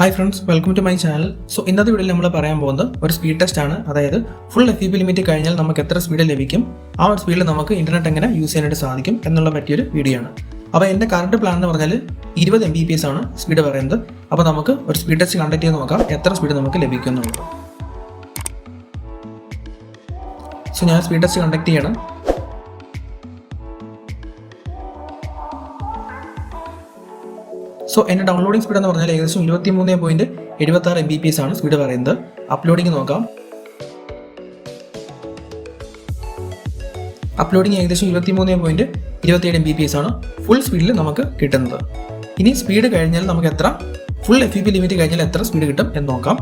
Hi friends, welcome to my channel. So ഇന്നത്തെ വീഡിയോയിൽ നമ്മൾ പറയാൻ പോകുന്നത് ഒരു സ്പീഡ് ടെസ്റ്റ് ആണ്. അതായത് ഫുൾ FUP ലിമിറ്റ് കഴിഞ്ഞാൽ നമുക്ക് എത്ര സ്പീഡ് ലഭിക്കും, ആ ഒരു സ്പീഡിൽ നമുക്ക് ഇന്റർനെറ്റ് എങ്ങനെ യൂസ് ചെയ്യാനായിട്ട് സാധിക്കും എന്നുള്ള പറ്റിയൊരു വീഡിയോ ആണ്. അപ്പോൾ എൻ്റെ കറണ്ട് പ്ലാൻ എന്ന് പറഞ്ഞാൽ 20 Mbps ആണ് സ്പീഡ് പറയുന്നത്. അപ്പോൾ നമുക്ക് ഒരു സ്പീഡ് ടെസ്റ്റ് കണ്ടക്ട് ചെയ്ത് നോക്കാം എത്ര സ്പീഡ് നമുക്ക് ലഭിക്കും എന്നുള്ളത്. സോ ഞാൻ സ്പീഡ് ടെസ്റ്റ് കണ്ടക്ട് ചെയ്യണം. സോ എൻ്റെ ഡൗൺലോഡിംഗ് സ്പീഡ് എന്ന് പറഞ്ഞാൽ ഏകദേശം 23.76 Mbps ആണ് സ്പീഡ് പറയുന്നത്. അപ്ലോഡിംഗ് നോക്കാം. അപ്ലോഡിംഗ് ഏകദേശം 23.27 Mbps ആണ് ഫുൾ സ്പീഡിൽ നമുക്ക് കിട്ടുന്നത്. ഇനി സ്പീഡ് കഴിഞ്ഞാൽ നമുക്ക് എത്ര ഫുൾ FUP ലിമിറ്റ് കഴിഞ്ഞാൽ എത്ര സ്പീഡ് കിട്ടും എന്ന് നോക്കാം.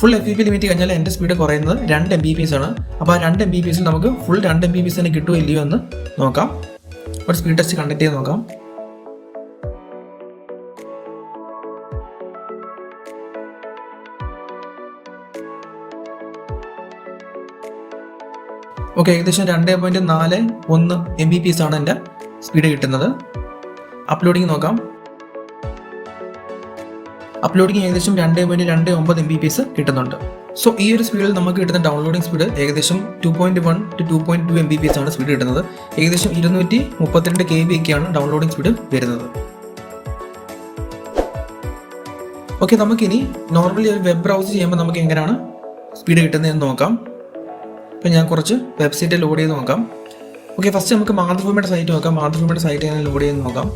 ഫുൾ FUP ലിമിറ്റ് കഴിഞ്ഞാൽ എൻ്റെ സ്പീഡ് കുറയുന്നത് 2 Mbps ആണ്. അപ്പോൾ ആ 2 Mbps നമുക്ക് ഫുൾ 2 Mbps തന്നെ കിട്ടുമോ ഇല്ലയോ എന്ന് നോക്കാം. ഒരു സ്പീഡ് ടെസ്റ്റ് കണ്ടക്ട് ചെയ്ത് നോക്കാം. ഓക്കെ, ഏകദേശം 2.41 Mbps ആണ് എൻ്റെ സ്പീഡ് കിട്ടുന്നത്. അപ്ലോഡിംഗ് നോക്കാം. അപ്ലോഡിംഗ് ഏകദേശം 2.29 Mbps കിട്ടുന്നുണ്ട്. സോ ഈ ഒരു സ്പീഡിൽ നമുക്ക് കിട്ടുന്ന ഡൗൺലോഡിംഗ് സ്പീഡ് ഏകദേശം 2.1 to 2.2 Mbps ആണ് സ്പീഡ് കിട്ടുന്നത്. ഏകദേശം 232 KB ഒക്കെയാണ് ഡൗൺലോഡിംഗ് സ്പീഡ് വരുന്നത്. ഓക്കെ, നമുക്കിനി നോർമലി ഒരു വെബ് ബ്രൗസ് ചെയ്യുമ്പോൾ നമുക്ക് എങ്ങനെയാണ് സ്പീഡ് കിട്ടുന്നതെന്ന് നോക്കാം. അപ്പോൾ ഞാൻ കുറച്ച് വെബ്സൈറ്റ് ലോഡ് ചെയ്ത് നോക്കാം. ഓക്കെ, ഫസ്റ്റ് നമുക്ക് മാതൃഭൂമിയുടെ സൈറ്റ് നോക്കാം. മാതൃഭൂമിയുടെ സൈറ്റ് ഞാൻ ലോഡ് ചെയ്ത് നോക്കാം.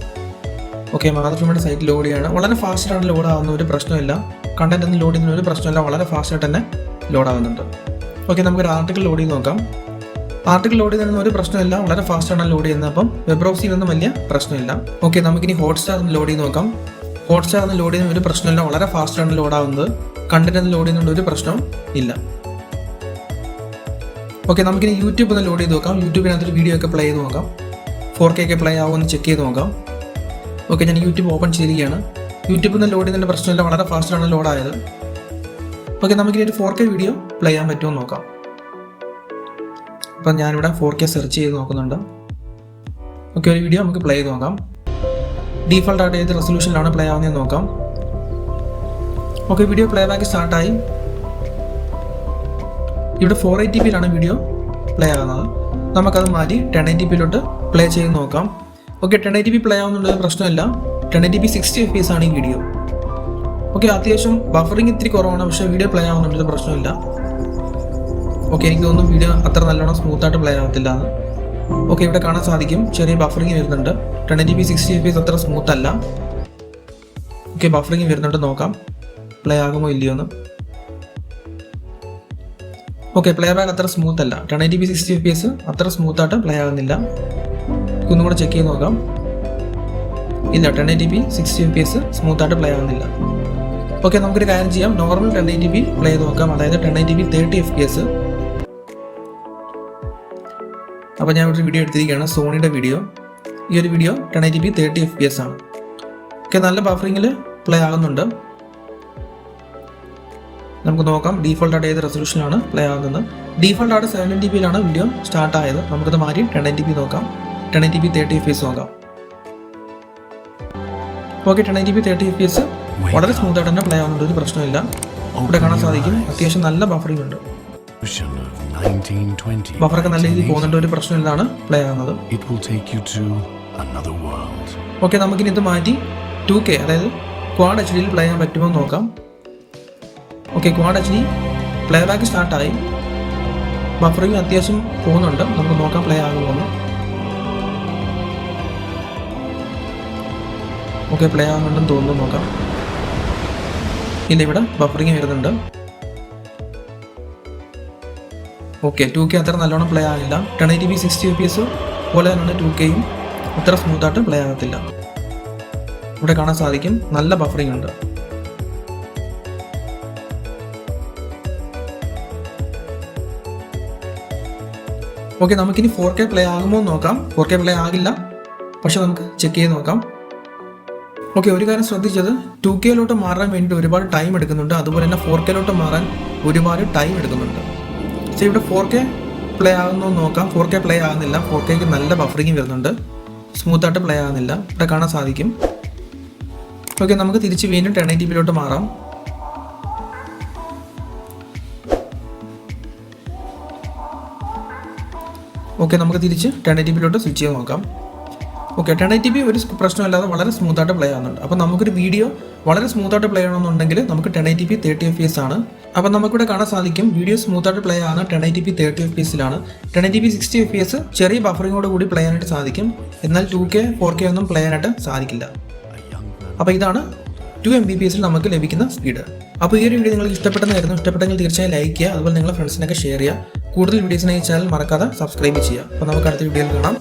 ഓക്കെ, മാതൃഭൂമിയുടെ സൈറ്റ് ലോഡ് ചെയ്യണം. വളരെ ഫാസ്റ്റായിട്ട് ലോഡ് ആവുന്ന ഒരു പ്രശ്നമില്ല. കണ്ടന്റ് ഒന്നും ലോഡ് ചെയ്യുന്ന ഒരു പ്രശ്നമില്ല. വളരെ ഫാസ്റ്റായിട്ട് തന്നെ ലോഡ് ആവുന്നുണ്ട്. ഓക്കെ, നമുക്കൊരു ആർട്ടിക്കിൾ ലോഡ് ചെയ്ത് നോക്കാം. ആർട്ടിക്കിൾ ലോഡ് ചെയ്യുന്നതിന് ഒരു പ്രശ്നമില്ല. വളരെ ഫാസ്റ്റാണ് ലോഡ് ചെയ്യുന്നത്. അപ്പം വെബ് ബ്രൗസിംഗൊന്നും വലിയ പ്രശ്നമില്ല. ഓക്കെ, നമുക്കിനി ഹോട്ട്സ്റ്റാർ ഒന്ന് ലോഡ് ചെയ്ത് നോക്കാം. ഹോട്ട്സ്റ്റാർ ഒന്ന് ലോഡ് ചെയ്യുന്ന ഒരു പ്രശ്നമില്ല. വളരെ ഫാസ്റ്റാണ് ലോഡ് ആവുന്നത്. കണ്ടന്റ് ഒന്ന് ലോഡ് ചെയ്യുന്നതുകൊണ്ട് ഒരു പ്രശ്നവും ഇല്ല. ഓക്കെ, നമുക്കിനി യൂട്യൂബ് ഒന്ന് ലോഡ് ചെയ്ത് നോക്കാം. യൂട്യൂബിനകത്തൊരു വീഡിയോ ഒക്കെ പ്ലേ ചെയ്ത് നോക്കാം. 4K ഒക്കെ പ്ലേ ആവുമെന്ന് ചെക്ക് ചെയ്ത് നോക്കാം. ഓക്കെ, ഞാൻ യൂട്യൂബ് ഓപ്പൺ ചെയ്തിരിക്കുകയാണ്. യൂട്യൂബിൽ നിന്ന് ലോഡ് ചെയ്യുന്നതിൻ്റെ പ്രശ്നമില്ല. വളരെ ഫാസ്റ്റാണ് ലോഡായത്. ഓക്കെ, നമുക്കിനി ഒരു 4K വീഡിയോ പ്ലേ ചെയ്യാൻ പറ്റുമോ എന്ന് നോക്കാം. അപ്പം ഞാനിവിടെ 4K സെർച്ച് ചെയ്ത് നോക്കുന്നുണ്ട്. ഓക്കെ, ഒരു വീഡിയോ നമുക്ക് പ്ലേ ചെയ്ത് നോക്കാം. ഡീഫോൾട്ടായിട്ട് ഏത് റെസൊല്യൂഷനിലാണ് പ്ലേ ആവുന്നതെന്ന് നോക്കാം. ഓക്കെ, വീഡിയോ പ്ലേ ബാക്ക് സ്റ്റാർട്ടായി. ഇവിടെ 480p വീഡിയോ പ്ലേ ആകുന്നത്. നമുക്കത് മാറ്റി 1080p പ്ലേ ചെയ്ത് നോക്കാം. ഓക്കെ, 1080p പ്ലേ ആവുന്നുണ്ട്, പ്രശ്നമില്ല. 1080p 60 FPS ആണ് ഈ വീഡിയോ. ഓക്കെ, അത്യാവശ്യം ബഫറിങ് ഇത്തിരി കുറവാണ്, പക്ഷേ വീഡിയോ പ്ലേ ആവുന്നുണ്ട്, പ്രശ്നമില്ല. ഓക്കെ, എനിക്ക് തോന്നുന്നു വീഡിയോ അത്ര നല്ലോണം സ്മൂത്തായിട്ട് പ്ലേ ആവത്തില്ല എന്ന്. ഓക്കെ, ഇവിടെ കാണാൻ സാധിക്കും ചെറിയ ബഫറിങ് വരുന്നുണ്ട്. 1080p 60 FPS അത്ര സ്മൂത്ത് അല്ല. ഓക്കെ, ബഫറിങ് വരുന്നുണ്ട്, നോക്കാം പ്ലേ ആകുമോ ഇല്ലയോ എന്ന്. ഓക്കെ, പ്ലേ ബാക്ക് അത്ര സ്മൂത്ത് അല്ല. 1080p 60 FPS അത്ര സ്മൂത്തായിട്ട് പ്ലേ ആകുന്നില്ല. ഒന്നും കൂടെ ചെക്ക് ചെയ്ത് നോക്കാം. ഇല്ല, 1080p 60 FPS സ്മൂത്തായിട്ട് പ്ലേ ആകുന്നില്ല. ഓക്കെ, നമുക്കൊരു കാര്യം ചെയ്യാം. നോർമൽ 1080p പ്ലേ ചെയ്ത് നോക്കാം. അതായത് 1080p 30 FPS. അപ്പോൾ ഞാൻ ഒരു വീഡിയോ എടുത്തിരിക്കുകയാണ്, സോണിയുടെ വീഡിയോ. ഈ ഒരു വീഡിയോ 1080p 30 FPS ആണ്. ഓക്കെ, നല്ല ബഫറിങ്ങിൽ പ്ലേ ആകുന്നുണ്ട്. നമുക്ക് നോക്കാം ഡീഫോൾട്ടായിട്ട് ഏത് റെസൊല്യൂഷനിലാണ് പ്ലേ ആകുന്നത്. ഡീഫോൾട്ടായിട്ട് 720p വീഡിയോ സ്റ്റാർട്ട് ആയത്. നമുക്കത് മാറ്റി 1080p നോക്കാം. 1080p 30 FPS നോക്കാം. ഓക്കെ, 1080p 30 FPS വളരെ സ്മൂത്തായിട്ട് തന്നെ പ്ലേ ആവുന്നുണ്ട്, ഒരു പ്രശ്നമില്ല. ഇവിടെ കാണാൻ സാധിക്കും അത്യാവശ്യം നല്ല ബഫറിംഗ് ഉണ്ട്. ബഫറൊക്കെ നല്ല രീതിയിൽ പോകുന്നുണ്ട്, ഒരു പ്രശ്നമില്ലാണ് പ്ലേ ആകുന്നത്. ഓക്കെ, നമുക്കിനി ഇത് മാറ്റി 2K അതായത് ക്വാഡ് HD പ്ലേ ചെയ്യാൻ പറ്റുമോ എന്ന് നോക്കാം. Okay, quad HD play back സ്റ്റാർട്ടായി. ബഫറിങ് അത്യാവശ്യം പോകുന്നുണ്ട്, നമുക്ക് നോക്കാം പ്ലേ ആകുമെന്ന്. ഓക്കെ, പ്ലേ ആകുന്നുണ്ടെന്ന് തോന്നുന്നു, നോക്കാം. ഇല്ല, ഇവിടെ ബഫറിങ് വരുന്നുണ്ട്. ഓക്കെ, 2K അത്ര നല്ലോണം പ്ലേ ആകില്ല. 1080p 60 FPS പോലെ തന്നെയാണ് 2Kയും അത്ര സ്മൂത്തായിട്ട് പ്ലേ ആകത്തില്ല. ഇവിടെ കാണാൻ സാധിക്കും നല്ല ബഫറിങ് ഉണ്ട്. ഓക്കെ, നമുക്കിനി 4K പ്ലേ ആകുമോ എന്ന് നോക്കാം. 4K പ്ലേ ആകില്ല, പക്ഷെ നമുക്ക് ചെക്ക് ചെയ്ത് നോക്കാം. ഓക്കെ, ഒരു കാര്യം ശ്രദ്ധിച്ചത് 2Kയിലോട്ട് മാറാൻ വേണ്ടി ഒരുപാട് ടൈം എടുക്കുന്നുണ്ട്. അതുപോലെ തന്നെ 4Kയിലോട്ട് മാറാൻ ഒരുപാട് ടൈം എടുക്കുന്നുണ്ട്. പക്ഷേ ഇവിടെ 4K പ്ലേ ആകുമോ എന്ന് നോക്കാം. 4K പ്ലേ ആകുന്നില്ല. 4Kക്ക് നല്ല ബഫറിങ് വരുന്നുണ്ട്, സ്മൂത്തായിട്ട് പ്ലേ ആകുന്നില്ല. ഇവിടെ കാണാൻ സാധിക്കും. ഓക്കെ, നമുക്ക് തിരിച്ച് വീണ്ടും 1080p മാറാം. ഓക്കെ, നമുക്ക് തിരിച്ച് 1080p സ്വിച്ച് ചെയ്ത് നോക്കാം. ഓക്കെ, 1080p ഒരു പ്രശ്നമില്ലാതെ വളരെ സ്മൂത്തായിട്ട് പ്ലേ ആവുന്നുണ്ട്. അപ്പോൾ നമുക്കൊരു വീഡിയോ വളരെ സ്മൂത്തായിട്ട് പ്ലേ ചെയ്യണമെന്നുണ്ടെങ്കിൽ നമുക്ക് 1080p 30fps ആണ്. അപ്പോൾ നമുക്കിവിടെ കാണാൻ സാധിക്കും വീഡിയോ സ്മൂത്തായിട്ട് പ്ലേ ആവുന്ന 1080p 30fpsലാണ്. 1080p 60fps ചെറിയ ബഫറിങ്ങോട് കൂടി പ്ലേ ചെയ്യാനായിട്ട് സാധിക്കും. എന്നാൽ 2K 4K ഒന്നും പ്ലേ ചെയ്യാനായിട്ട് സാധിക്കില്ല. അപ്പോൾ ഇതാണ് 2 Mbps നമുക്ക് ലഭിക്കുന്ന സ്പീഡ്. അപ്പോൾ ഈ ഒരു വീഡിയോ നിങ്ങൾക്ക് ഇഷ്ടപ്പെട്ടെന്നായിരുന്നു. ഇഷ്ടപ്പെട്ടെങ്കിൽ തീർച്ചയായും ലൈക്ക് ചെയ്യുക. അതുപോലെ നിങ്ങളുടെ ഫ്രണ്ട്സിനൊക്കെ ഷെയർ ചെയ്യുക. കൂടുതൽ വീഡിയോസിനായി ചാനൽ മറക്കാതെ സബ്സ്ക്രൈബ് ചെയ്യുക. അപ്പോൾ നമുക്ക് അടുത്ത വീഡിയോയിൽ കാണാം.